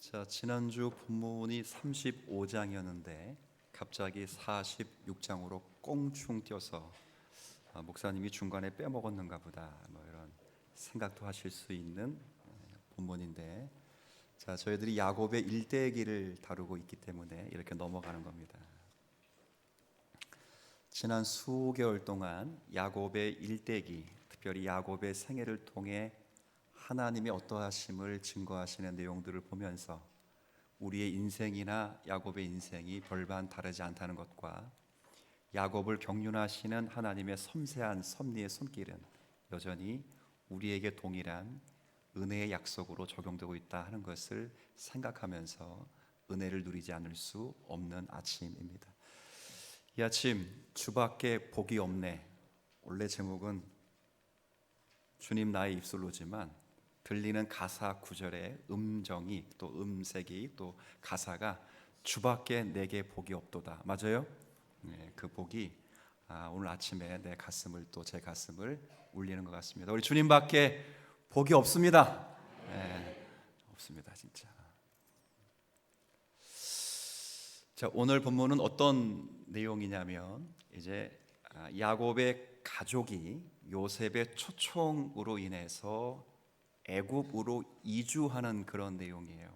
자, 지난주 본문이 35장이었는데 갑자기 46장으로 꽁충 뛰어서 목사님이 중간에 빼먹었는가 보다 이런 생각도 하실 수 있는 본문인데, 자, 저희들이 야곱의 일대기를 다루고 있기 때문에 이렇게 넘어가는 겁니다. 지난 수개월 동안 야곱의 일대기, 특별히 야곱의 생애를 통해 하나님의 어떠하심을 증거하시는 내용들을 보면서 우리의 인생이나 야곱의 인생이 별반 다르지 않다는 것과 야곱을 경륜하시는 하나님의 섬세한 섭리의 손길은 여전히 우리에게 동일한 은혜의 약속으로 적용되고 있다 하는 것을 생각하면서 은혜를 누리지 않을 수 없는 아침입니다. 이 아침 주밖에 복이 없네. 원래 제목은 주님 나의 입술로지만 들리는 가사 구절의 음정이 또 음색이 또 가사가 주밖에 내게 복이 없도다. 맞아요? 네, 그 복이 오늘 아침에 내 가슴을 또 제 가슴을 울리는 것 같습니다. 우리 주님밖에 복이 없습니다. 네, 없습니다, 진짜. 자, 오늘 본문은 어떤 내용이냐면 이제 야곱의 가족이 요셉의 초청으로 인해서 애굽으로 이주하는 그런 내용이에요.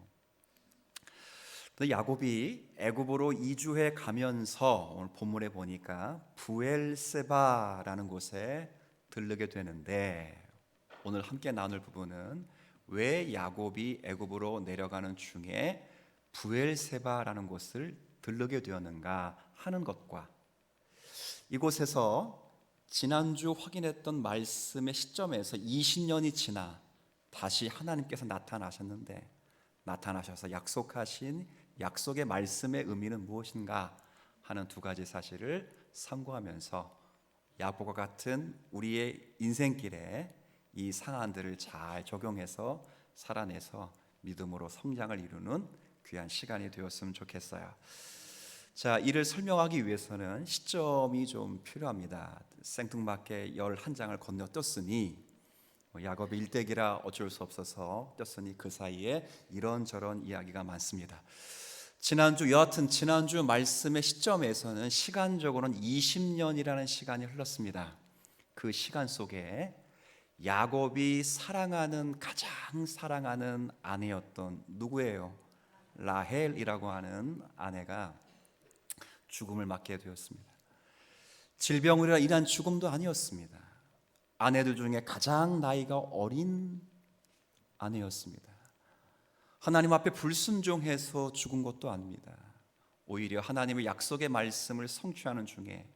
야곱이 애굽으로 이주해 가면서 오늘 본문에 보니까 브엘세바라는 곳에 들르게 되는데, 오늘 함께 나눌 부분은 왜 야곱이 애굽으로 내려가는 중에 브엘세바라는 곳을 들르게 되었는가 하는 것과, 이곳에서 지난주 확인했던 말씀의 시점에서 20년이 지나 다시 하나님께서 나타나셨는데, 나타나셔서 약속하신 약속의 말씀의 의미는 무엇인가 하는 두 가지 사실을 참고하면서 야곱과 같은 우리의 인생길에 이 상황들을 잘 적용해서 살아내서 믿음으로 성장을 이루는 귀한 시간이 되었으면 좋겠어요. 자, 이를 설명하기 위해서는 시점이 좀 필요합니다. 생뚱맞게 11장을 건너뛰었으니 야곱의 일대기라 어쩔 수 없어서 떴으니 그 사이에 이런저런 이야기가 많습니다. 여하튼 지난주 말씀의 시점에서는 시간적으로는 20년이라는 시간이 흘렀습니다. 그 시간 속에 야곱이 가장 사랑하는 아내였던 누구예요? 라헬이라고 하는 아내가 죽음을 맞게 되었습니다. 질병으로 인한 죽음도 아니었습니다. 아내들 중에 가장 나이가 어린 아내였습니다. 하나님 앞에 불순종해서 죽은 것도 아닙니다. 오히려 하나님의 약속의 말씀을 성취하는 중에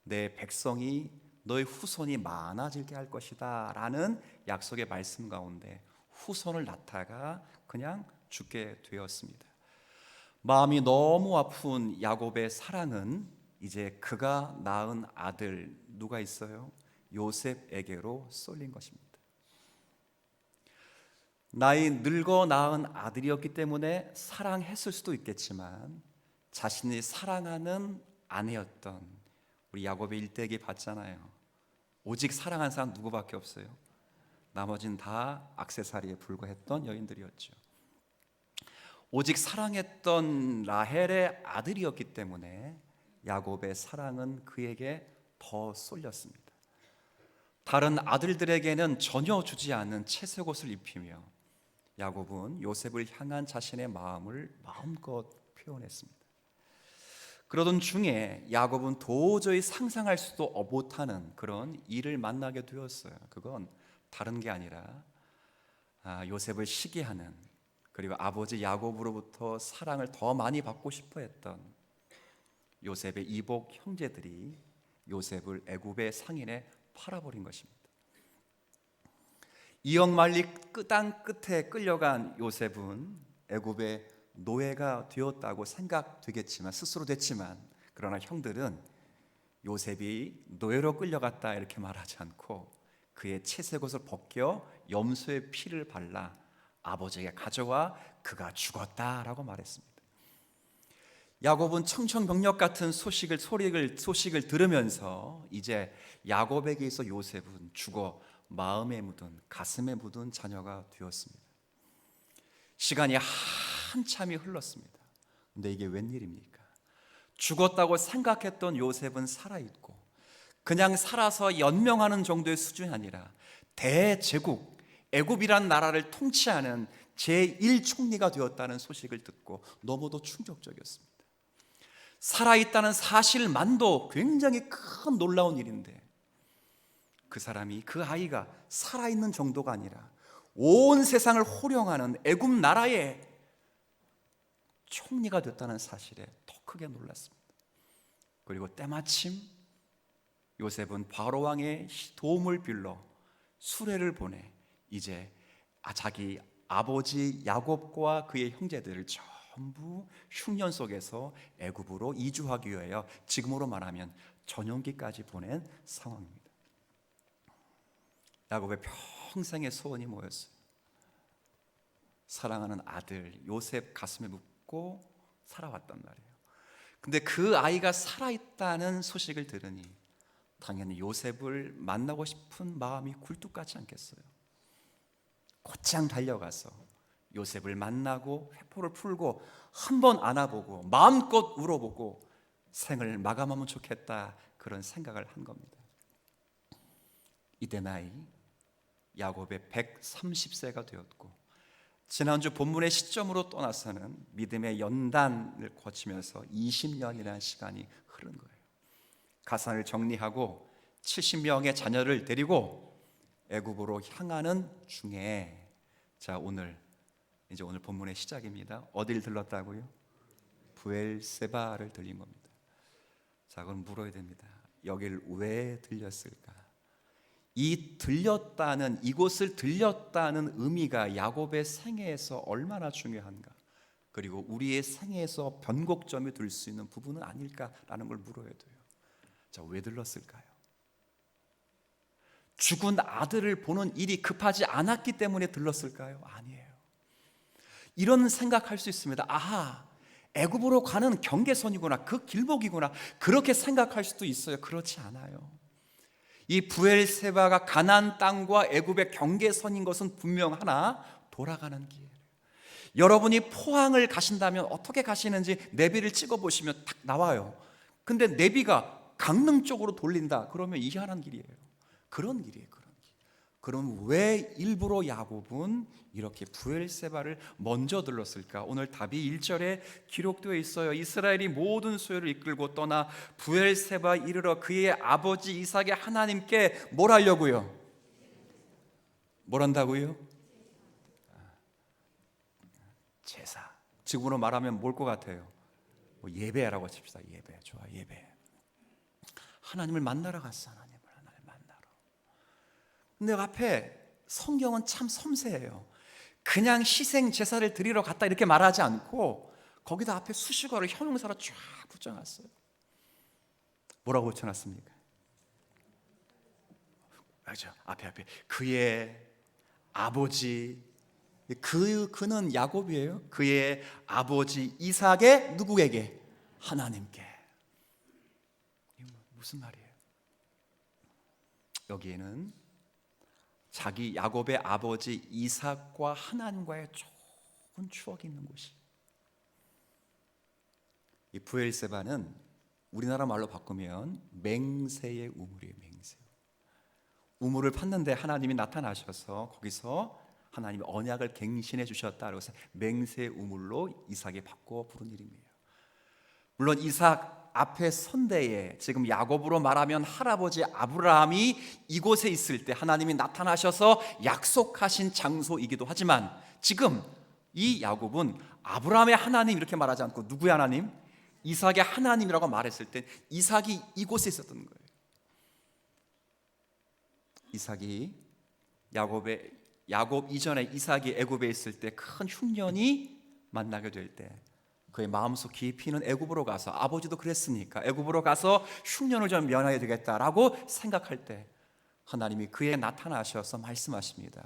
내 백성이 너의 후손이 많아지게 할 것이다 라는 약속의 말씀 가운데 후손을 낳다가 그냥 죽게 되었습니다. 마음이 너무 아픈 야곱의 사랑은 이제 그가 낳은 아들 누가 있어요? 요셉에게로 쏠린 것입니다. 나이 늙어 낳은 아들이었기 때문에 사랑했을 수도 있겠지만 자신이 사랑하는 아내였던 우리 야곱의 일대기 봤잖아요. 오직 사랑한 사람 누구밖에 없어요? 나머지는 다 액세서리에 불과했던 여인들이었죠. 오직 사랑했던 라헬의 아들이었기 때문에 야곱의 사랑은 그에게 더 쏠렸습니다. 다른 아들들에게는 전혀 주지 않는 채색옷을 입히며 야곱은 요셉을 향한 자신의 마음을 마음껏 표현했습니다. 그러던 중에 야곱은 도저히 상상할 수도 못하는 그런 일을 만나게 되었어요. 그건 다른 게 아니라 요셉을 시기하는, 그리고 아버지 야곱으로부터 사랑을 더 많이 받고 싶어 했던 요셉의 이복 형제들이 요셉을 애굽의 상인에 팔아버린 것입니다. 이역만리 땅 끝에 끌려간 요셉은 애굽의 노예가 되었다고 생각되겠지만, 스스로 됐지만, 그러나 형들은 요셉이 노예로 끌려갔다 이렇게 말하지 않고 그의 채색옷을 벗겨 염소의 피를 발라 아버지에게 가져와 그가 죽었다라고 말했습니다. 야곱은 청천벽력 같은 소식을 들으면서 이제 야곱에게서 요셉은 죽어 마음에 묻은, 가슴에 묻은 자녀가 되었습니다. 시간이 한참이 흘렀습니다. 근데 이게 웬일입니까? 죽었다고 생각했던 요셉은 살아있고 그냥 살아서 연명하는 정도의 수준이 아니라 대제국 애굽이란 나라를 통치하는 제1총리가 되었다는 소식을 듣고 너무도 충격적이었습니다. 살아있다는 사실만도 굉장히 큰 놀라운 일인데 그 사람이, 그 아이가 살아있는 정도가 아니라 온 세상을 호령하는 애굽 나라의 총리가 됐다는 사실에 더 크게 놀랐습니다. 그리고 때마침 요셉은 바로 왕의 도움을 빌러 수레를 보내 이제 자기 아버지 야곱과 그의 형제들을 전부 흉년 속에서 애굽으로 이주하기 위하여 지금으로 말하면 전용기까지 보낸 상황입니다. 야곱의 평생의 소원이 뭐였어요? 사랑하는 아들 요셉 가슴에 묻고 살아왔단 말이에요. 근데 그 아이가 살아있다는 소식을 들으니 당연히 요셉을 만나고 싶은 마음이 굴뚝 같지 않겠어요? 곧장 달려가서 요셉을 만나고 회포를 풀고 한번 안아보고 마음껏 울어보고 생을 마감하면 좋겠다, 그런 생각을 한 겁니다. 이때 나이 야곱의 130세가 되었고 지난주 본문의 시점으로 떠나서는 믿음의 연단을 거치면서 20년이라는 시간이 흐른 거예요. 가산을 정리하고 70명의 자녀를 데리고 애굽으로 향하는 중에 오늘 본문의 시작입니다. 어딜 들렀다고요? 부엘세바를 들린 겁니다. 그럼 물어야 됩니다. 여길 왜 들렸을까? 이곳을 들렸다는 의미가 야곱의 생애에서 얼마나 중요한가? 그리고 우리의 생애에서 변곡점이 될 수 있는 부분은 아닐까라는 걸 물어야 돼요. 왜 들렀을까요? 죽은 아들을 보는 일이 급하지 않았기 때문에 들렀을까요? 아니에요. 이런 생각할 수 있습니다. 애굽으로 가는 경계선이구나, 그 길목이구나, 그렇게 생각할 수도 있어요. 그렇지 않아요. 이 부엘세바가 가나안 땅과 애굽의 경계선인 것은 분명하나 돌아가는 길. 여러분이 포항을 가신다면 어떻게 가시는지 내비를 찍어보시면 딱 나와요. 근데 내비가 강릉 쪽으로 돌린다 그러면 희한한 길이에요. 그런 길이에요. 그럼 왜 일부러 야곱은 이렇게 부엘세바를 먼저 들렀을까? 오늘 답이 1절에 기록되어 있어요. 이스라엘이 모든 소유를 이끌고 떠나 부엘세바 이르러 그의 아버지 이삭의 하나님께 뭘 하려고요? 뭘 한다고요? 제사. 지금으로 말하면 뭘 것 같아요? 예배라고 칩시다. 예배. 좋아, 예배. 하나님을 만나러 갔어. 하나님을 만나러. 근데 앞에 성경은 참 섬세해요. 그냥 희생 제사를 드리러 갔다 이렇게 말하지 않고 거기다 앞에 수식어를 형용사로 쫙 붙여놨어요. 뭐라고 붙여놨습니까? 맞아. 앞에 그의 아버지, 그는 야곱이에요. 그의 아버지 이삭의 누구에게? 하나님께. 이게 무슨 말이에요? 여기에는 자기 야곱의 아버지 이삭과 하나님과의 좋은 추억이 있는 곳이. 이 부엘세바는 우리나라 말로 바꾸면 맹세의 우물이에요. 맹세. 우물을 팠는데 하나님이 나타나셔서 거기서 하나님이 언약을 갱신해 주셨다. 그래서 맹세의 우물로 이삭이 바꿔 부른 이름이에요. 물론 이삭 앞에 선대에 지금 야곱으로 말하면 할아버지 아브라함이 이곳에 있을 때 하나님이 나타나셔서 약속하신 장소이기도 하지만 지금 이 야곱은 아브라함의 하나님 이렇게 말하지 않고 누구의 하나님? 이삭의 하나님이라고 말했을 때 이삭이 이곳에 있었던 거예요. 이삭이 야곱 이전에 이삭이 애굽에 있을 때 큰 흉년이 만나게 될 때 그의 마음속 깊이는 애굽으로 가서, 아버지도 그랬으니까 애굽으로 가서 흉년을 좀 면하게 되겠다라고 생각할 때 하나님이 그에게 나타나셔서 말씀하십니다.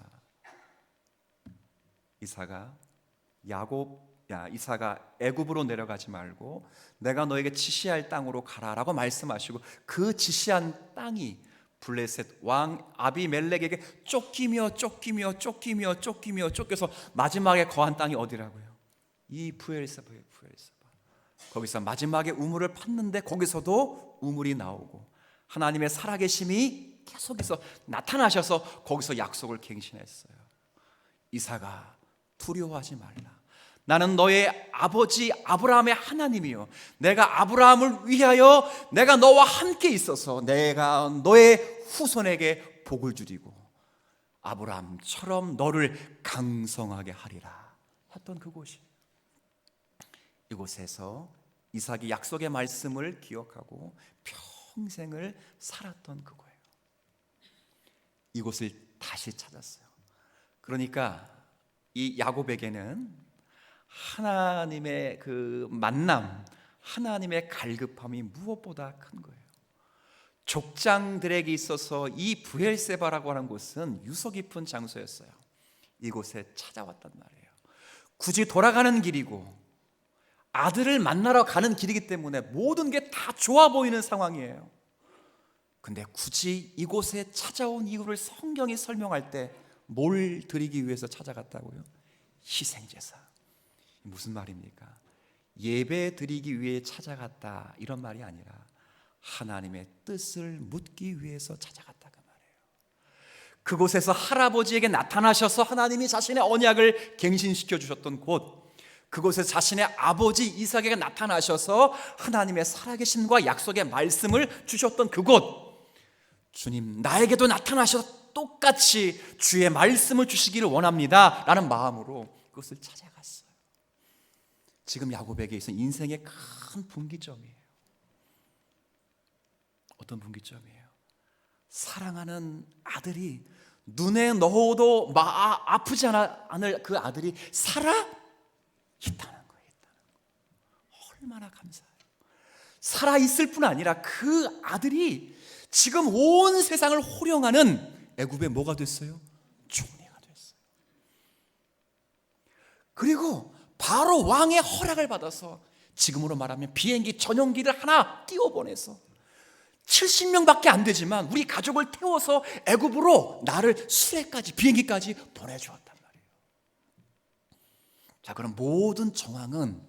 이삭아 애굽으로 내려가지 말고 내가 너에게 지시할 땅으로 가라라고 말씀하시고 그 지시한 땅이 블레셋 왕 아비멜렉에게 쫓겨서 마지막에 거한 땅이 어디라고요? 이 브엘세바예요, 브엘세바. 거기서 마지막에 우물을 팠는데 거기서도 우물이 나오고 하나님의 살아계심이 계속해서 나타나셔서 거기서 약속을 갱신했어요. 이삭아, 두려워하지 말라. 나는 너의 아버지 아브라함의 하나님이요, 내가 아브라함을 위하여 내가 너와 함께 있어서 내가 너의 후손에게 복을 주리고 아브라함처럼 너를 강성하게 하리라 했던 그곳이, 이곳에서 이삭이 약속의 말씀을 기억하고 평생을 살았던 그거예요. 이곳을 다시 찾았어요. 그러니까 이 야곱에게는 하나님의 그 만남, 하나님의 갈급함이 무엇보다 큰 거예요. 족장들에게 있어서 이 브엘세바라고 하는 곳은 유서 깊은 장소였어요. 이곳에 찾아왔단 말이에요. 굳이 돌아가는 길이고 아들을 만나러 가는 길이기 때문에 모든 게 다 좋아 보이는 상황이에요. 근데 굳이 이곳에 찾아온 이유를 성경이 설명할 때 뭘 드리기 위해서 찾아갔다고요? 희생제사. 무슨 말입니까? 예배 드리기 위해 찾아갔다 이런 말이 아니라 하나님의 뜻을 묻기 위해서 찾아갔다 그 말이에요. 그곳에서 할아버지에게 나타나셔서 하나님이 자신의 언약을 갱신시켜 주셨던 곳, 그곳에 자신의 아버지 이삭에게 나타나셔서 하나님의 살아계심과 약속의 말씀을 주셨던 그곳, 주님 나에게도 나타나셔서 똑같이 주의 말씀을 주시기를 원합니다 라는 마음으로 그것을 찾아갔어요. 지금 야곱에게 있어서 인생의 큰 분기점이에요. 어떤 분기점이에요? 사랑하는 아들이 눈에 넣어도 아프지 않을 그 아들이 살아 있다는 거예요. 얼마나 감사해요. 살아 있을 뿐 아니라 그 아들이 지금 온 세상을 호령하는 애굽의 뭐가 됐어요? 총리가 됐어요. 그리고 바로 왕의 허락을 받아서 지금으로 말하면 비행기 전용기를 하나 띄워보내서 70명밖에 안 되지만 우리 가족을 태워서 애굽으로 나를 수레까지 비행기까지 보내주었단 말이에요. 자, 그럼 모든 정황은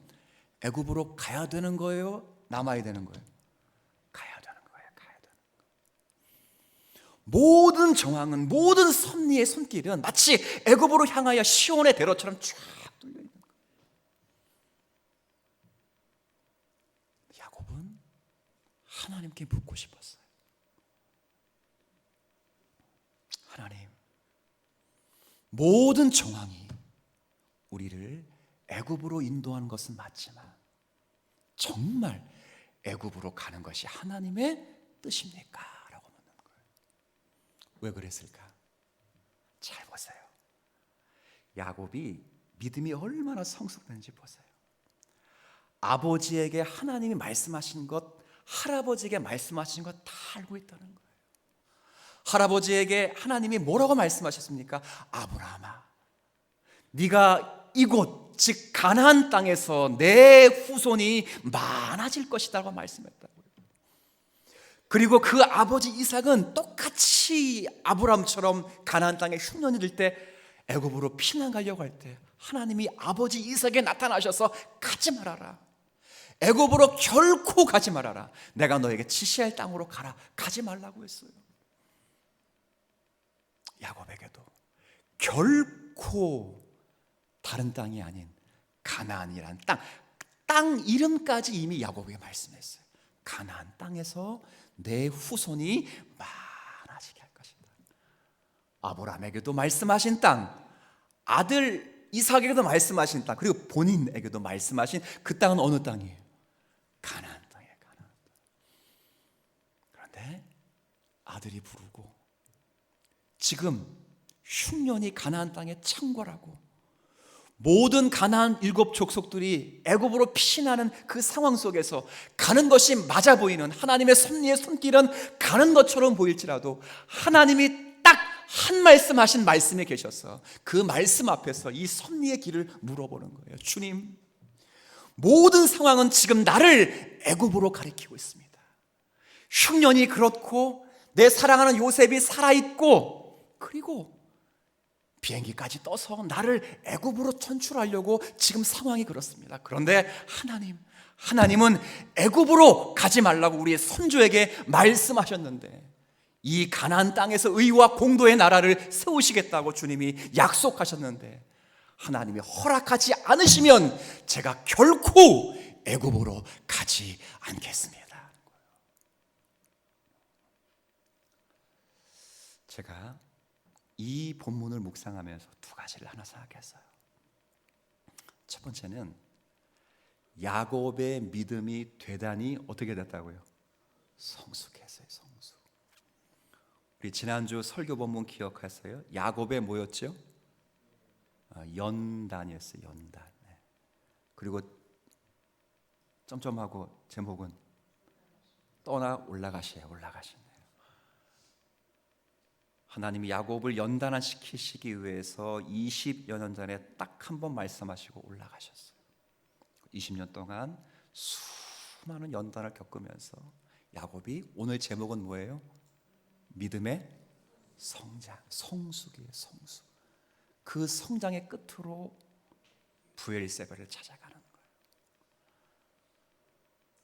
애굽으로 가야 되는 거예요? 남아야 되는 거예요? 가야 되는 거예요. 가야 되는 거예요. 모든 정황은, 모든 섭리의 손길은 마치 애굽으로 향하여 시온의 대로처럼 쫙 뚫려 있는 거예요. 야곱은 하나님께 묻고 싶었어요. 하나님, 모든 정황이 우리를 애굽으로 인도하는 것은 맞지만 정말 애굽으로 가는 것이 하나님의 뜻입니까? 라고 묻는 거예요. 왜 그랬을까? 잘 보세요. 야곱이 믿음이 얼마나 성숙했는지 보세요. 아버지에게 하나님이 말씀하신 것, 할아버지에게 말씀하신 것 다 알고 있다는 거예요. 할아버지에게 하나님이 뭐라고 말씀하셨습니까? 아브라함아, 네가 이곳 즉 가나안 땅에서 내 후손이 많아질 것이라고 말씀했다고요. 그리고 그 아버지 이삭은 똑같이 아브라함처럼 가나안 땅에 흉년이 들 때 애굽으로 피난 가려고 할 때 하나님이 아버지 이삭에게 나타나셔서 가지 말아라, 애굽으로 결코 가지 말아라, 내가 너에게 지시할 땅으로 가라, 가지 말라고 했어요. 야곱에게도 결코 다른 땅이 아닌 가나안이라는 땅 이름까지 이미 야곱에게 말씀했어요. 가나안 땅에서 내 후손이 많아지게 할 것이다. 아브라함에게도 말씀하신 땅, 아들 이삭에게도 말씀하신 땅, 그리고 본인에게도 말씀하신 그 땅은 어느 땅이에요? 가나안 땅이에요. 가나안 땅. 그런데 아들이 부르고 지금 흉년이 가나안 땅에 창궐하고 모든 가나안 7 족속들이 애굽으로 피신하는 그 상황 속에서 가는 것이 맞아 보이는 하나님의 섭리의 손길은 가는 것처럼 보일지라도 하나님이 딱 한 말씀 하신 말씀에 계셔서 그 말씀 앞에서 이 섭리의 길을 물어보는 거예요. 주님, 모든 상황은 지금 나를 애굽으로 가리키고 있습니다. 흉년이 그렇고 내 사랑하는 요셉이 살아있고 그리고 비행기까지 떠서 나를 애굽으로 천출하려고 지금 상황이 그렇습니다. 그런데 하나님은 애굽으로 가지 말라고 우리의 선조에게 말씀하셨는데, 이 가나안 땅에서 의와 공도의 나라를 세우시겠다고 주님이 약속하셨는데, 하나님이 허락하지 않으시면 제가 결코 애굽으로 가지 않겠습니다. 제가 이 본문을 묵상하면서 두 가지를 하나 생각했어요. 첫 번째는 야곱의 믿음이 대단히 어떻게 됐다고요? 성숙했어요. 성숙. 우리 지난주 설교 본문 기억하세요? 야곱의 뭐였죠? 연단이었어요. 연단. 그리고 점점하고 제목은 떠나 올라가시네요. 하나님이 야곱을 연단시키시기 위해서 20여 년 전에 딱 한 번 말씀하시고 올라가셨어요. 20년 동안 수많은 연단을 겪으면서 야곱이, 오늘 제목은 뭐예요? 믿음의 성장, 성숙이에요. 성숙. 그 성장의 끝으로 브엘세바를 찾아가는 거예요.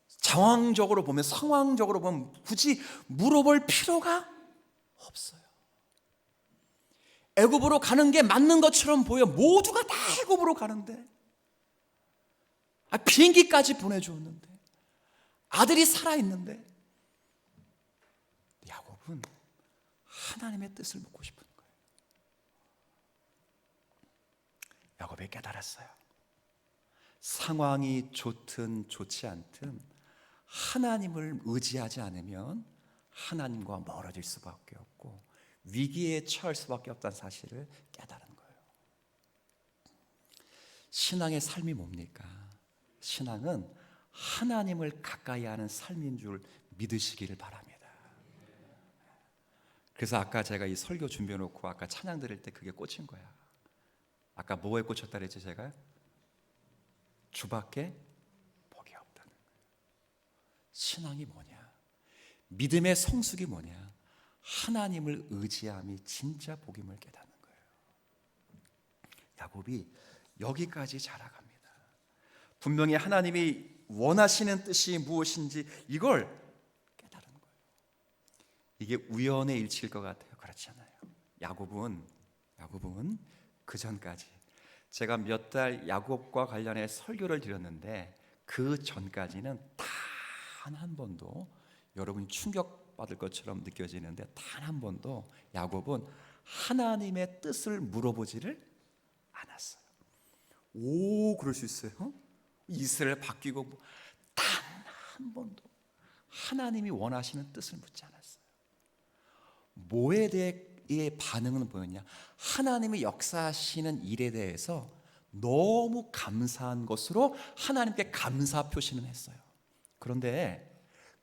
상황적으로 보면 굳이 물어볼 필요가 없어요. 애굽으로 가는 게 맞는 것처럼 보여. 모두가 다 애굽으로 가는데, 비행기까지 보내주었는데, 아들이 살아있는데, 야곱은 하나님의 뜻을 묻고 싶은 거예요. 야곱이 깨달았어요. 상황이 좋든 좋지 않든 하나님을 의지하지 않으면 하나님과 멀어질 수밖에 없고 위기에 처할 수밖에 없다는 사실을 깨달은 거예요. 신앙의 삶이 뭡니까? 신앙은 하나님을 가까이 하는 삶인 줄 믿으시기를 바랍니다. 그래서 아까 제가 이 설교 준비해 놓고 아까 찬양 드릴 때 그게 꽂힌 거야. 아까 뭐에 꽂혔다 그랬지 제가? 주밖에 복이 없다는 거예요. 신앙이 뭐냐? 믿음의 성숙이 뭐냐? 하나님을 의지함이 진짜 복임을 깨닫는 거예요. 야곱이 여기까지 자라갑니다. 분명히 하나님이 원하시는 뜻이 무엇인지 이걸 깨달은 거예요. 이게 우연의 일치일 것 같아요. 그렇지 않아요. 야곱은 그 전까지 제가 몇 달 야곱과 관련해 설교를 드렸는데, 그 전까지는 단 한 번도, 여러분이 충격받을 것처럼 느껴지는데 단 한 번도 야곱은 하나님의 뜻을 물어보지를 않았어요. 그럴 수 있어요? 이스라엘 바뀌고 단 한 번도 하나님이 원하시는 뜻을 묻지 않았어요. 뭐에 대해 반응은 뭐였냐? 하나님이 역사하시는 일에 대해서 너무 감사한 것으로 하나님께 감사 표시는 했어요. 그런데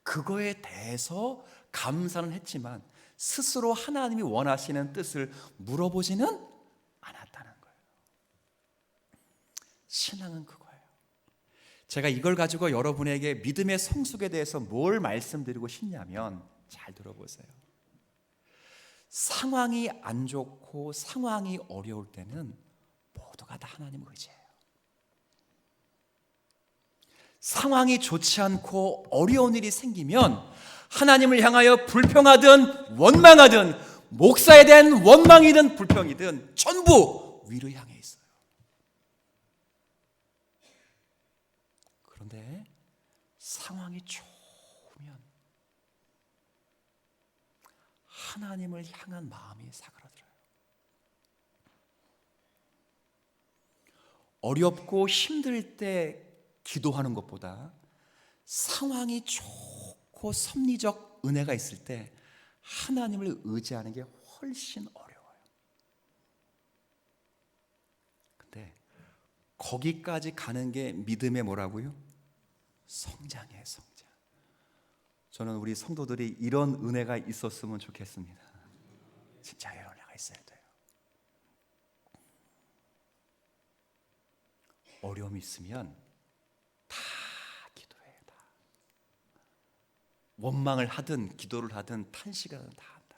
그거에 대해서 감사는 했지만 스스로 하나님이 원하시는 뜻을 물어보지는 않았다는 거예요. 신앙은 그거예요. 제가 이걸 가지고 여러분에게 믿음의 성숙에 대해서 뭘 말씀드리고 싶냐면, 잘 들어보세요. 상황이 안 좋고 상황이 어려울 때는 모두가 다 하나님을 의지해요. 상황이 좋지 않고 어려운 일이 생기면 하나님을 향하여 불평하든 원망하든, 목사에 대한 원망이든 불평이든 전부 위로 향해 있어요. 그런데 상황이 좋으면 하나님을 향한 마음이 사그라들어요. 어렵고 힘들 때 기도하는 것보다 상황이 좋고 섭리적 은혜가 있을 때 하나님을 의지하는 게 훨씬 어려워요. 근데 거기까지 가는 게 믿음의 뭐라고요? 성장이에요, 성장. 저는 우리 성도들이 이런 은혜가 있었으면 좋겠습니다. 진짜 이런 은혜가 있어야 돼요. 어려움이 있으면 다 기도해요. 다. 원망을 하든 기도를 하든 탄식을 하든 다 한다.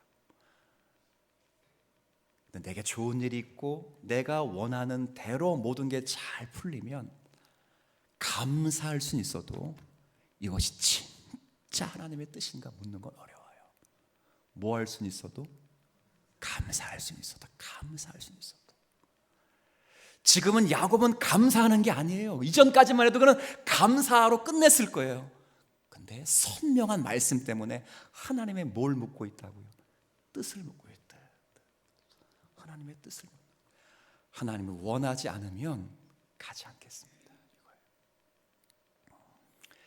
근데 내게 좋은 일이 있고 내가 원하는 대로 모든 게 잘 풀리면 감사할 수는 있어도 이것이 진짜 하나님의 뜻인가 묻는 건 어려워요. 뭐 할 수는 있어도 감사할 수는 있어도 감사할 수는 있어도. 지금은 야곱은 감사하는 게 아니에요. 이전까지만 해도 그는 감사로 끝냈을 거예요. 근데 선명한 말씀 때문에 하나님의 뭘 묻고 있다고요? 뜻을 묻고 있다. 하나님의 뜻을. 하나님을 원하지 않으면 가지 않겠습니다.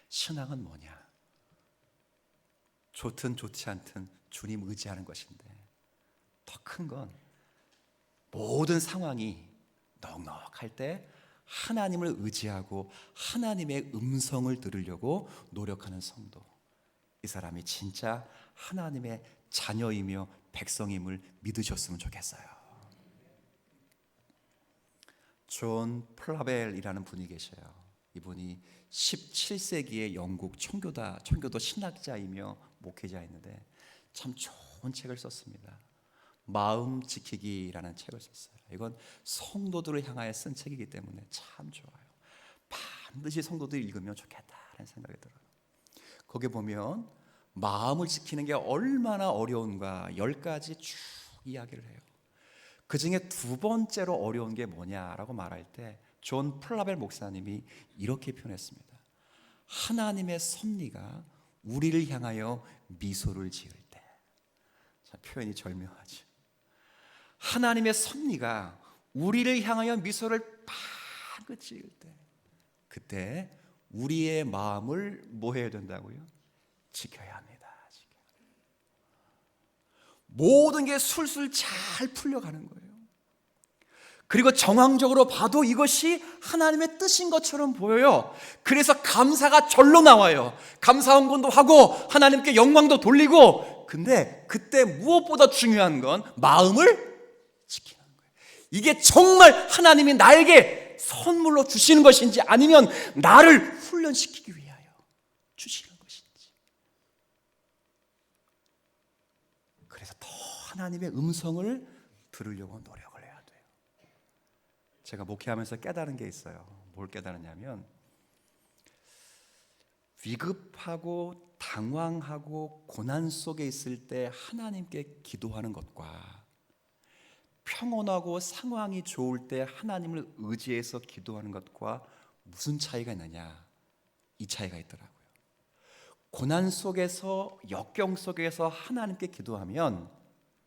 신앙은 뭐냐? 좋든 좋지 않든 주님 의지하는 것인데, 더 큰 건 모든 상황이 넉넉할 때 하나님을 의지하고 하나님의 음성을 들으려고 노력하는 성도, 이 사람이 진짜 하나님의 자녀이며 백성임을 믿으셨으면 좋겠어요. 존 플라벨이라는 분이 계셔요. 이분이 17세기의 영국 청교도 신학자이며 목회자였는데 참 좋은 책을 썼습니다. 마음 지키기라는 책을 썼어요. 이건 성도들을 향하여 쓴 책이기 때문에 참 좋아요. 반드시 성도들이 읽으면 좋겠다라는 생각이 들어요. 거기에 보면 마음을 지키는 게 얼마나 어려운가 10가지 쭉 이야기를 해요. 그 중에 두 번째로 어려운 게 뭐냐라고 말할 때 존 플라벨 목사님이 이렇게 표현했습니다. 하나님의 섭리가 우리를 향하여 미소를 지을 때. 자, 표현이 절묘하죠. 하나님의 섭리가 우리를 향하여 미소를 방긋 지을 때, 그때 우리의 마음을 뭐 해야 된다고요? 지켜야 합니다. 모든 게 술술 잘 풀려가는 거예요. 그리고 정황적으로 봐도 이것이 하나님의 뜻인 것처럼 보여요. 그래서 감사가 절로 나와요. 감사 헌금도 하고 하나님께 영광도 돌리고. 근데 그때 무엇보다 중요한 건 마음을 지키는 거예요. 이게 정말 하나님이 나에게 선물로 주시는 것인지 아니면 나를 훈련시키기 위하여 주시는 것인지. 그래서 더 하나님의 음성을 들으려고 노력을 해요. 제가 목회하면서 깨달은 게 있어요. 뭘 깨달았냐면 위급하고 당황하고 고난 속에 있을 때 하나님께 기도하는 것과 평온하고 상황이 좋을 때 하나님을 의지해서 기도하는 것과 무슨 차이가 있느냐? 이 차이가 있더라고요. 고난 속에서 역경 속에서 하나님께 기도하면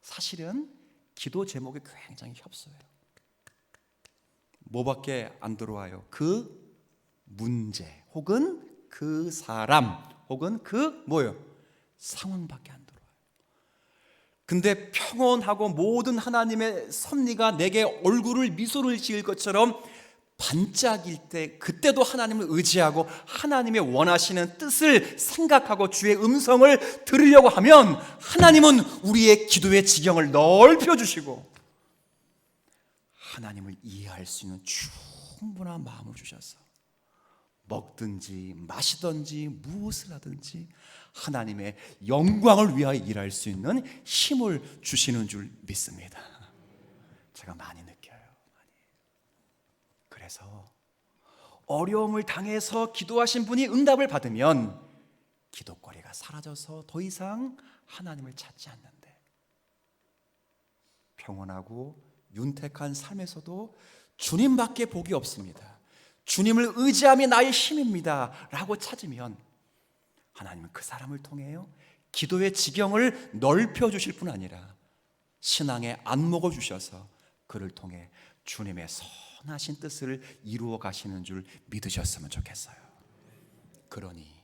사실은 기도 제목이 굉장히 협소해요. 뭐밖에 안 들어와요? 그 문제 혹은 그 사람 혹은 그 뭐요? 상황밖에 안 들어와요. 근데 평온하고 모든 하나님의 섭리가 내게 얼굴을 미소를 지을 것처럼 반짝일 때, 그때도 하나님을 의지하고 하나님의 원하시는 뜻을 생각하고 주의 음성을 들으려고 하면 하나님은 우리의 기도의 지경을 넓혀주시고 하나님을 이해할 수 있는 충분한 마음을 주셔서 먹든지 마시든지 무엇을 하든지 하나님의 영광을 위하여 일할 수 있는 힘을 주시는 줄 믿습니다. 제가 많이 느껴요. 그래서 어려움을 당해서 기도하신 분이 응답을 받으면 기도거리가 사라져서 더 이상 하나님을 찾지 않는데, 평온하고 윤택한 삶에서도 주님밖에 복이 없습니다, 주님을 의지함이 나의 힘입니다 라고 찾으면 하나님은 그 사람을 통해요 기도의 지경을 넓혀주실 뿐 아니라 신앙의 안목을 주셔서 그를 통해 주님의 선하신 뜻을 이루어 가시는 줄 믿으셨으면 좋겠어요. 그러니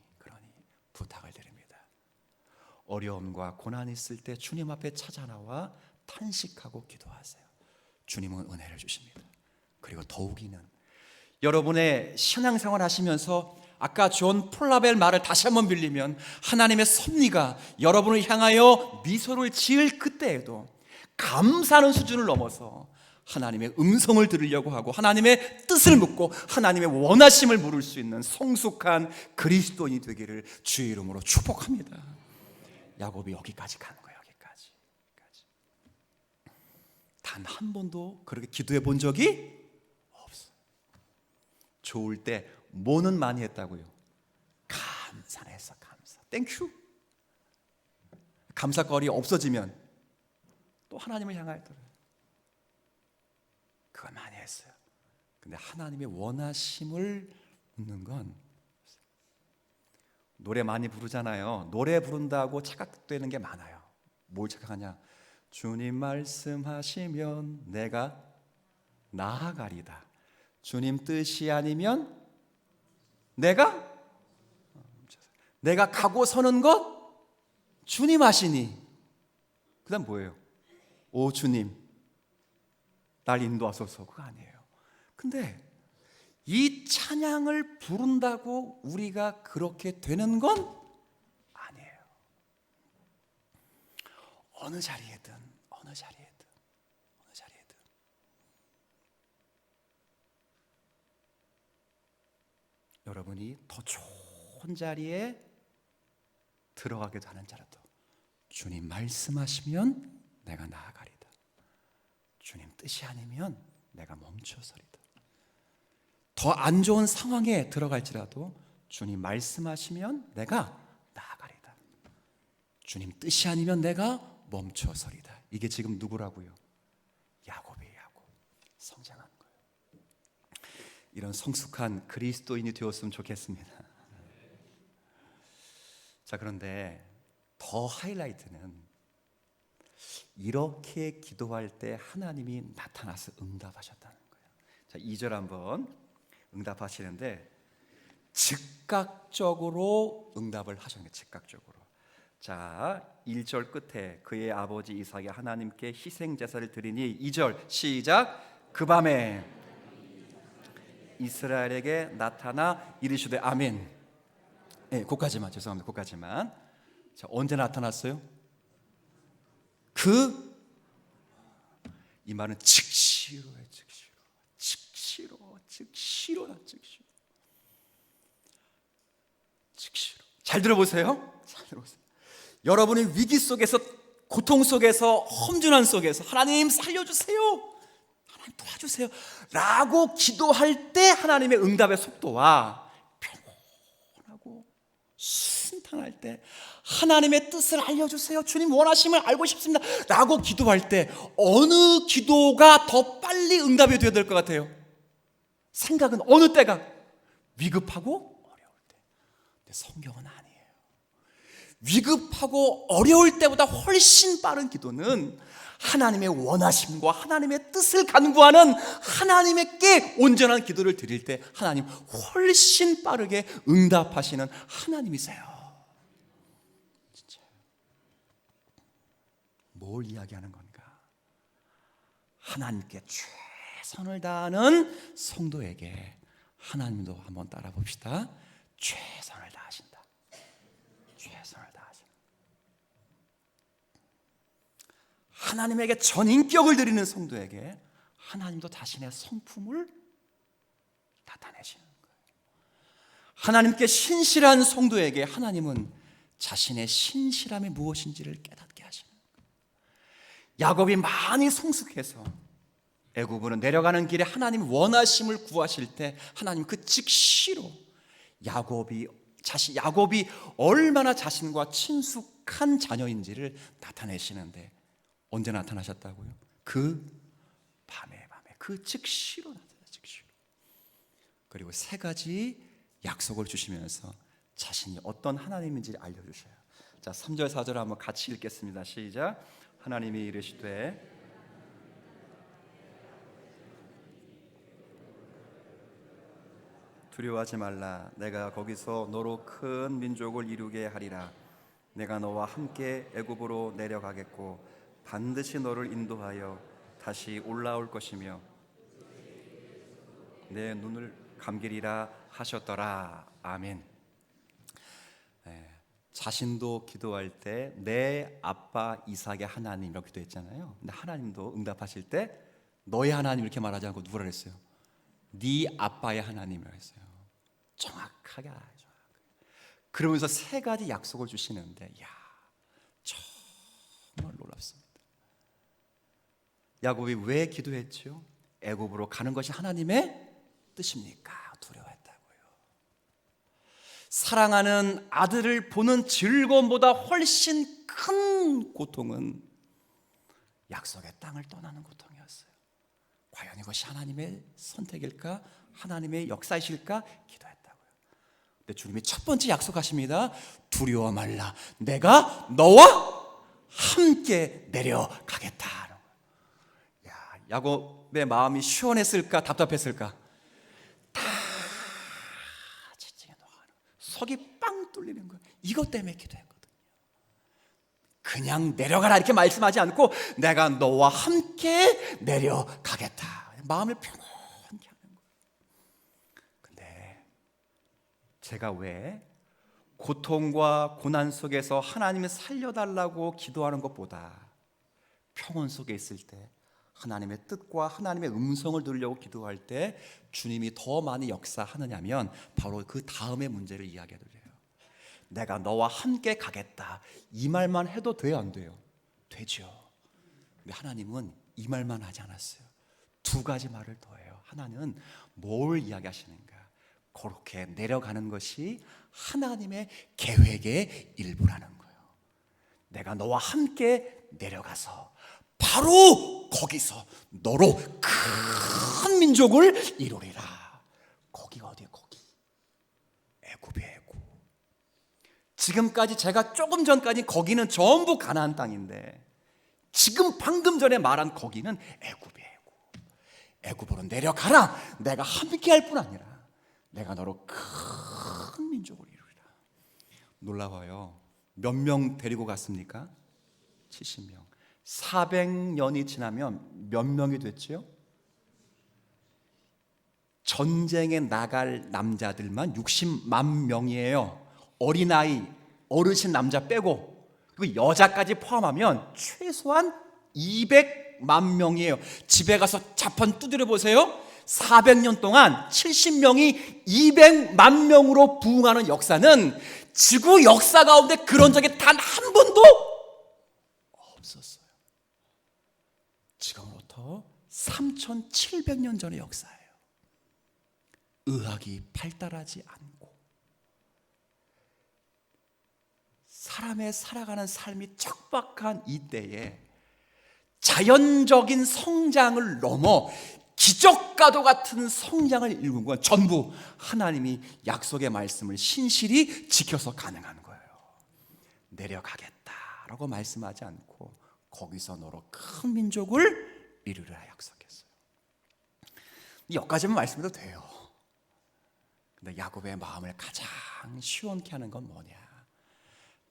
부탁을 드립니다. 어려움과 고난이 있을 때 주님 앞에 찾아 나와 탄식하고 기도하세요. 주님은 은혜를 주십니다. 그리고 더욱이는 여러분의 신앙생활 하시면서 아까 존 플라벨 말을 다시 한번 빌리면 하나님의 섭리가 여러분을 향하여 미소를 지을 그때에도 감사하는 수준을 넘어서 하나님의 음성을 들으려고 하고 하나님의 뜻을 묻고 하나님의 원하심을 물을 수 있는 성숙한 그리스도인이 되기를 주의 이름으로 축복합니다. 야곱이 여기까지 가는 거예요. 여기까지. 단 한 번도 그렇게 기도해 본 적이 없어요. 좋을 때 뭐는 많이 했다고요? 감사했어. 감사. 땡큐. 감사거리 없어지면 또 하나님을 향하더라고요. 그걸 많이 했어요. 근데 하나님의 원하심을 묻는 건, 노래 많이 부르잖아요. 노래 부른다고 착각되는 게 많아요. 뭘 착각하냐? 주님 말씀하시면 내가 나아가리다. 주님 뜻이 아니면 내가 가고 서는 것 주님 아시니. 그 다음 뭐예요? 오 주님 날 인도하소서. 그거 아니에요. 근데 이 찬양을 부른다고 우리가 그렇게 되는 건 아니에요. 어느 자리에든 여러분이 더 좋은 자리에 들어가기도 하는 자라도 주님 말씀하시면 내가 나아가리다. 주님 뜻이 아니면 내가 멈춰서리다. 더 안 좋은 상황에 들어갈지라도 주님 말씀하시면 내가 나아가리다. 주님 뜻이 아니면 내가 멈춰서리다. 이게 지금 누구라고요? 야곱이에요. 야곱. 성장하는 거예요. 이런 성숙한 그리스도인이 되었으면 좋겠습니다. 자, 그런데 더 하이라이트는 이렇게 기도할 때 하나님이 나타나서 응답하셨다는 거예요. 자, 2절 한번 응답하시는데 즉각적으로 응답을 하셨는 거예요. 즉각적으로. 자, 1절 끝에 그의 아버지 이삭이 하나님께 희생 제사를 드리니 2절 시작. 그 밤에 이스라엘에게 나타나 이르시되 아멘. 네, 거기까지만. 죄송합니다. 거기까지만. 자, 언제 나타났어요? 이 말은 즉시로예요. 즉시로. 잘 들어보세요. 여러분이 위기 속에서, 고통 속에서, 험준한 속에서 하나님 살려주세요, 하나님 도와주세요 라고 기도할 때 하나님의 응답의 속도와 평온하고 순탄할 때, 하나님의 뜻을 알려주세요, 주님 원하심을 알고 싶습니다 라고 기도할 때 어느 기도가 더 빨리 응답이 되어야 될 것 같아요? 생각은 어느 때가? 위급하고 어려울 때. 근데 성경은 아니에요. 위급하고 어려울 때보다 훨씬 빠른 기도는 하나님의 원하심과 하나님의 뜻을 간구하는 하나님께 온전한 기도를 드릴 때 하나님 훨씬 빠르게 응답하시는 하나님이세요. 진짜. 뭘 이야기하는 건가? 하나님께 최선을 다하는 성도에게 하나님도 한번 따라 봅시다. 최선을 다하신다. 최선을 다하신다. 하나님에게 전인격을 드리는 성도에게 하나님도 자신의 성품을 나타내시는 거예요. 하나님께 신실한 성도에게 하나님은 자신의 신실함이 무엇인지를 깨닫게 하시는 거예요. 야곱이 많이 성숙해서 애굽으로 내려가는 길에 하나님 원하심을 구하실 때 하나님 그 즉시로 야곱이 얼마나 자신과 친숙한 자녀인지를 나타내시는데, 언제 나타나셨다고요? 그 밤에 그 즉시로 나타나요. 즉시로. 그리고 3가지 약속을 주시면서 자신이 어떤 하나님인지 알려주셔요. 자, 3절 4절 한번 같이 읽겠습니다. 시작. 하나님이 이르시되 두려워하지 말라. 내가 거기서 너로 큰 민족을 이루게 하리라. 내가 너와 함께 애굽으로 내려가겠고 반드시 너를 인도하여 다시 올라올 것이며 내 눈을 감기리라 하셨더라. 아멘. 자신도 기도할 때 내 아빠 이삭의 하나님이라고 기도했잖아요. 근데 하나님도 응답하실 때 너의 하나님 이렇게 말하지 않고 누구라 그랬어요? 네 아빠의 하나님이라고 했어요. 정확하게 알아요. 그러면서 3가지 약속을 주시는데, 정말 놀랍습니다. 야곱이 왜 기도했죠? 애굽으로 가는 것이 하나님의 뜻입니까? 두려워했다고요. 사랑하는 아들을 보는 즐거움보다 훨씬 큰 고통은 약속의 땅을 떠나는 고통이었어요. 과연 이것이 하나님의 선택일까? 하나님의 역사이실까? 기도했다고요. 근데 주님이 첫 번째 약속하십니다. 두려워 말라. 내가 너와 함께 내려가겠다. 야, 야곱의 마음이 시원했을까? 답답했을까? 다 지치게 녹아가는, 속이 빵 뚫리는 거예요. 이것 때문에 기도했거든요. 그냥 내려가라 이렇게 말씀하지 않고 내가 너와 함께 내려가겠다. 마음을 평온케 하는 거예요. 근데 제가 왜 고통과 고난 속에서 하나님이 살려달라고 기도하는 것보다 평온 속에 있을 때 하나님의 뜻과 하나님의 음성을 들으려고 기도할 때 주님이 더 많이 역사하느냐면 바로 그 다음의 문제를 이야기해 드려요. 내가 너와 함께 가겠다. 이 말만 해도 돼요, 안 돼요? 되죠. 근데 하나님은 이 말만 하지 않았어요. 두 가지 말을 더해요. 하나는 뭘 이야기하시는가? 그렇게 내려가는 것이 하나님의 계획의 일부라는 거예요. 내가 너와 함께 내려가서 바로 거기서 너로 큰 민족을 이루리라. 거기가 어디예요? 거기 애굽이에요. 애굽. 지금까지 제가 조금 전까지 거기는 전부 가나안 땅인데 지금 방금 전에 말한 거기는 애굽이에요. 애굽으로 내려가라. 내가 함께 할 뿐 아니라 내가 너로 큰 민족을 이루리라. 놀라워요. 몇 명 데리고 갔습니까? 70명. 400년이 지나면 몇 명이 됐죠? 전쟁에 나갈 남자들만 60만 명이에요. 어린아이, 어르신 남자 빼고 그리고 여자까지 포함하면 최소한 200만 명이에요. 집에 가서 자판 두드려 보세요. 400년 동안 70명이 200만 명으로 부흥하는 역사는 지구 역사 가운데 그런 적이 단 한 번도 없었어요. 지금부터 3700년 전의 역사예요. 의학이 발달하지 않고 사람의 살아가는 삶이 척박한 이때에 자연적인 성장을 넘어 기적과도 같은 성장을 이룬 건 전부 하나님이 약속의 말씀을 신실히 지켜서 가능한 거예요. 내려가겠다라고 말씀하지 않고 거기서 너로 큰 민족을 이루리라 약속했어요. 여기까지만 말씀해도 돼요. 근데 야곱의 마음을 가장 시원케 하는 건 뭐냐?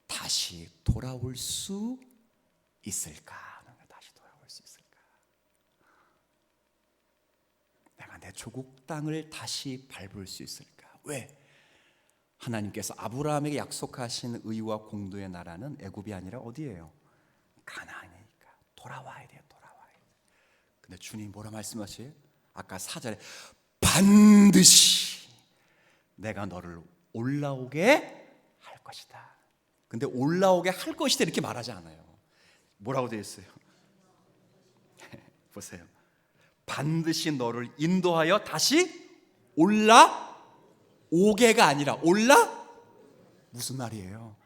다시 돌아올 수 있을까? 다시 돌아올 수 있을까? 내가 내 조국 땅을 다시 밟을 수 있을까? 왜? 하나님께서 아브라함에게 약속하신 의와 공도의 나라는 애굽이 아니라 어디예요? 가나안이니까 돌아와야 돼요. 돌아와야 돼요. 근데 주님 뭐라 말씀하세요? 아까 4절에 반드시 내가 너를 올라오게 할 것이다. 근데 올라오게 할 것이다 이렇게 말하지 않아요. 뭐라고 되어 있어요? 보세요. 반드시 너를 인도하여 다시 올라오게가 아니라 무슨 말이에요?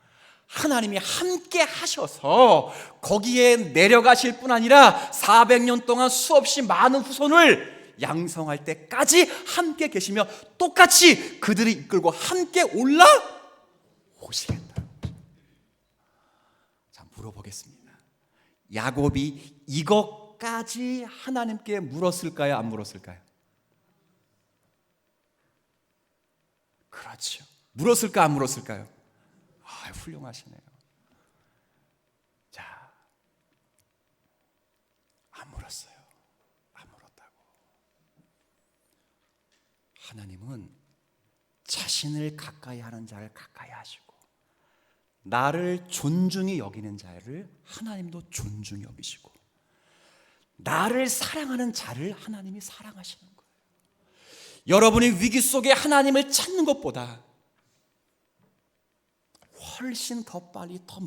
하나님이 함께 하셔서 거기에 내려가실 뿐 아니라 400년 동안 수없이 많은 후손을 양성할 때까지 함께 계시며 똑같이 그들이 이끌고 함께 올라오시겠다. 자, 물어보겠습니다. 야곱이 이것까지 하나님께 물었을까요? 안 물었을까요? 그렇죠. 물었을까 안 물었을까요? 아, 훌륭하시네요. 자, 안 물었어요. 안 물었다고. 하나님은 자신을 가까이 하는 자를 가까이 하시고 나를 존중히 여기는 자를 하나님도 존중히 여기시고 나를 사랑하는 자를 하나님이 사랑하시는 거예요. 여러분이 위기 속에 하나님을 찾는 것보다 훨씬 더 빨리 더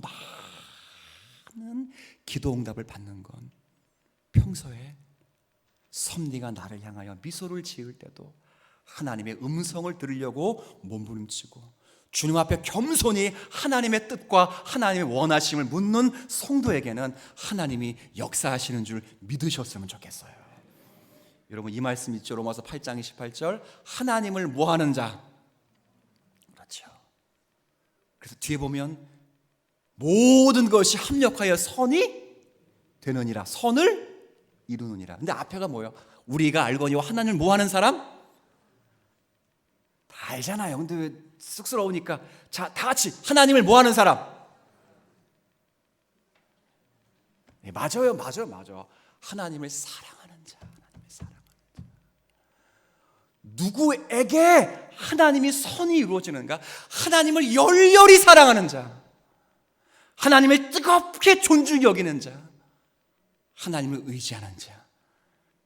많은 기도 응답을 받는 건 평소에 섭리가 나를 향하여 미소를 지을 때도 하나님의 음성을 들으려고 몸부림치고 주님 앞에 겸손히 하나님의 뜻과 하나님의 원하심을 묻는 성도에게는 하나님이 역사하시는 줄 믿으셨으면 좋겠어요. 여러분, 이 말씀 있죠? 로마서 8장 28절, 하나님을 모하는 자. 그렇죠. 그래서 뒤에 보면 모든 것이 합력하여 선이 되느니라, 선을 이루느니라. 근데 앞에가 뭐예요? 우리가 알거니와 하나님을 모하는 사람? 다 알잖아요. 근데 왜 쑥스러우니까, 자, 다 같이 하나님을 모하는 사람. 네, 맞아요. 하나님을 사랑하는 자. 누구에게 하나님이 선이 이루어지는가? 하나님을 열렬히 사랑하는 자, 하나님을 뜨겁게 존중히 여기는 자, 하나님을 의지하는 자,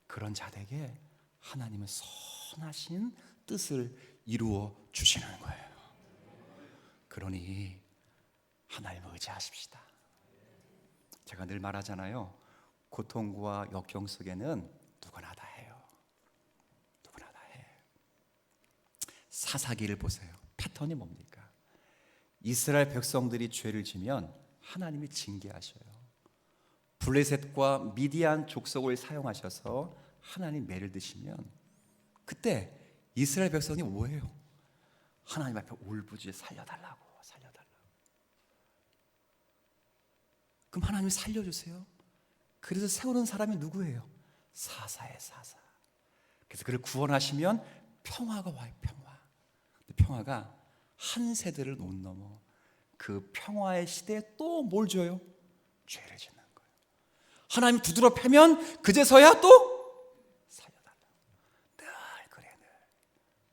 그런 자들에게 하나님은 선하신 뜻을 이루어 주시는 거예요. 그러니 하나님을 의지하십시다. 제가 늘 말하잖아요. 고통과 역경 속에는 누구나 다 해요. 사사기를 보세요. 패턴이 뭡니까? 이스라엘 백성들이 죄를 지면 하나님이 징계하셔요. 블레셋과 미디안 족속을 사용하셔서 하나님 매를 드시면 그때 이스라엘 백성이 뭐예요? 하나님 앞에 울부짖어 살려달라고. 그럼 하나님이 살려주세요. 그래서 세우는 사람이 누구예요? 사사예요, 사사. 그래서 그를 구원하시면 평화가 와요, 평화가 한 세대를 못 넘어 그 평화의 시대에 또 뭘 줘요? 죄를 짓는 거예요. 하나님 두드러 패면 그제서야 또 살려달라. 늘 그래.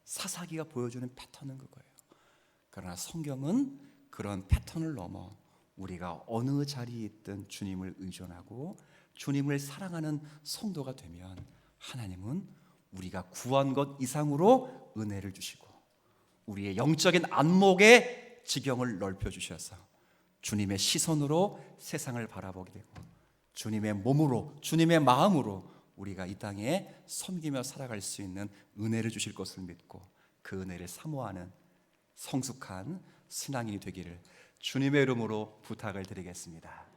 사사기가 보여주는 패턴은 그거예요. 그러나 성경은 그런 패턴을 넘어 우리가 어느 자리에 있든 주님을 의존하고 주님을 사랑하는 성도가 되면 하나님은 우리가 구한 것 이상으로 은혜를 주시고 우리의 영적인 안목의 지경을 넓혀 주셔서 주님의 시선으로 세상을 바라보게 되고 주님의 몸으로, 주님의 마음으로 우리가 이 땅에 섬기며 살아갈 수 있는 은혜를 주실 것을 믿고 그 은혜를 사모하는 성숙한 신앙인이 되기를 주님의 이름으로 부탁을 드리겠습니다.